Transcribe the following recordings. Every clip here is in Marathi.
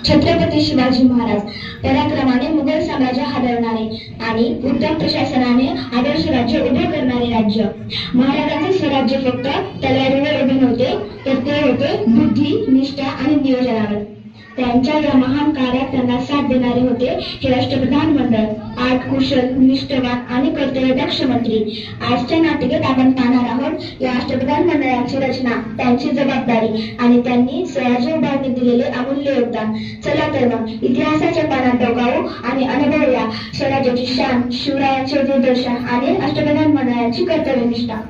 छत्रपती शिवाजी महाराज पराक्रमाने मुघल साम्राज्य हादरणारे आणि उत्तम प्रशासनाने आदर्श राज्य उभे करणारे राज्य. महाराजांचे स्वराज्य फक्त तलवारीवर उभे नव्हते, तर ते होते बुद्धी, निष्ठा आणि नियोजनावर. त्यांच्या या महान कार्यात त्यांना साथ देणारे होते हे राष्ट्रप्रधान मंडळ, आठ कुशल, निष्ठावान आणि कर्तव्यदक्ष मंत्री. आजच्या नाटिकेत आपण पाहणार आहोत या राष्ट्रप्रधान मंडळाची रचना, त्यांची जबाबदारी आणि त्यांनी स्वराज्य उभारणी दिलेले अमूल्य योगदान. चला तर मग इतिहासाच्या पानात डोकावू आणि अनुभवूया स्वराज्याची शान, शिवरायांचे दूरदर्शन आणि राष्ट्रप्रधान मंडळाची कर्तव्यनिष्ठा.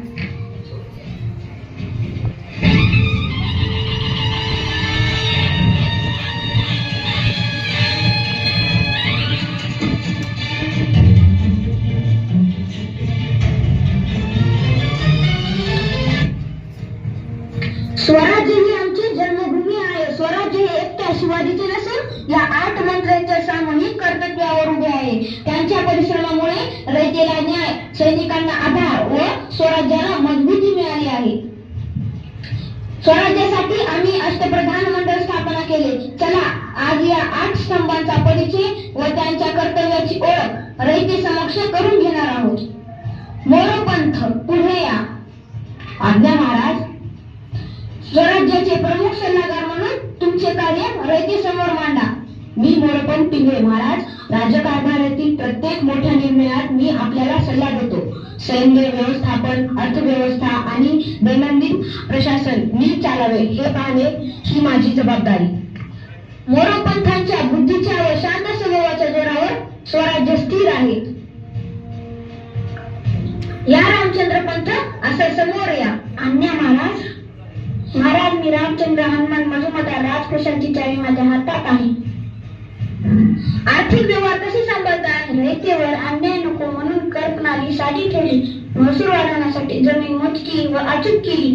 स्वराज्य ही आमची जन्मभूमी आहे. स्वराज्य हे एकट्या शिवाजीचे नसून या 8 मंत्र्यांच्या सामूहिक कर्तव्यावर उभे आहे. त्यांच्या परिश्रमामुळे रयतेला न्याय, सैनिकांना आधार व स्वराज्याला मजबूती मिळाली आहे. स्वराज्यासाठी आम्ही अष्टप्रधान मंडळ स्थापना केले. चला आज या 8 स्तंभांचा परिचय व त्यांच्या कर्तव्याची ओळख रयते समक्ष करून घेणार आहोत. मोरोपंथ पुढे या. आज्ञा महाराज. स्वराज्याचे प्रमुख सल्लागार म्हणून तुमचे कार्य रयते समोर मांडा. मी मोरोपंत पिंगळे महाराज. राज्यकारभारातील प्रत्येक मोठ्या निर्णयात मी आपल्याला सल्ला देतो. सैन्य व्यवस्थापन, अर्थव्यवस्था आणि दैनंदिन प्रशासन नीट चालावे हे पाहणे ही माझी जबाबदारी. मोरोपंथांच्या बुद्धीच्या व शांत स्वभावाच्या जोरावर स्वराज्य स्थिर आहे. या रामचंद्र पंथ असं समोर या. आज्ञा महाराज. महाराज, मी रामचंद्र हनुमान मधुमता राजकोषांची चावी माझ्या हातात आहे. आर्थिक व्यवहार कसे सांभाळतात? रयतेवर अन्याय नको म्हणून कर प्रणाली साधी ठेवली. महसूल वाढवण्यासाठी जमीन मोजकी व अचूक केली.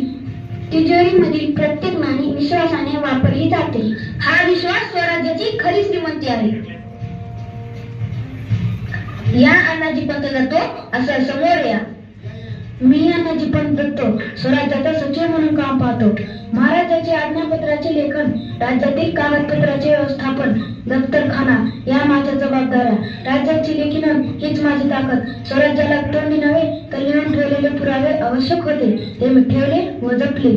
तिजोरीमधील प्रत्येक नाणी विश्वासाने वापरली जाते. हा विश्वास स्वराज्याची खरी श्रीमंती आहे. या अण्णाजी पंत दत्तो असं समोर या. मी अण्णाजी पंत दत्तो स्वराज्याचा सचिव म्हणून काम पाहतो. महाराजांचे आज्ञापत्राचे लेखन, राज्यातील कागदपत्राचे व्यवस्थापन, दफ्तरखाना या माझ्या जबाबदाऱ्या. राज्याची लेखीनोंद हीच माझी ताकद. स्वराज्याला तोंडी नव्हे तर लिहून ठेवलेले पुरावे आवश्यक होते, ते मी ठेवले व जपले.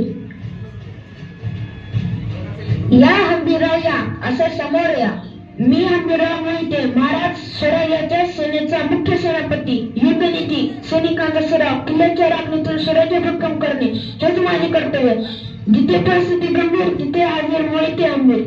या हंबीरराव या. असं समोर या. मी हंबीरराव मोहिते महाराज, स्वराज्याच्या सेनेचा मुख्य सेनापती. युद्धनीती, सैनिकांचा सराव, किल्ल्याच्या राखणीतून स्वराज्य भक्कम करणे हेच माझे कर्तव्य. जिथे परिस्थिती गंभीर तिथे हजर मोहिते हंबीर.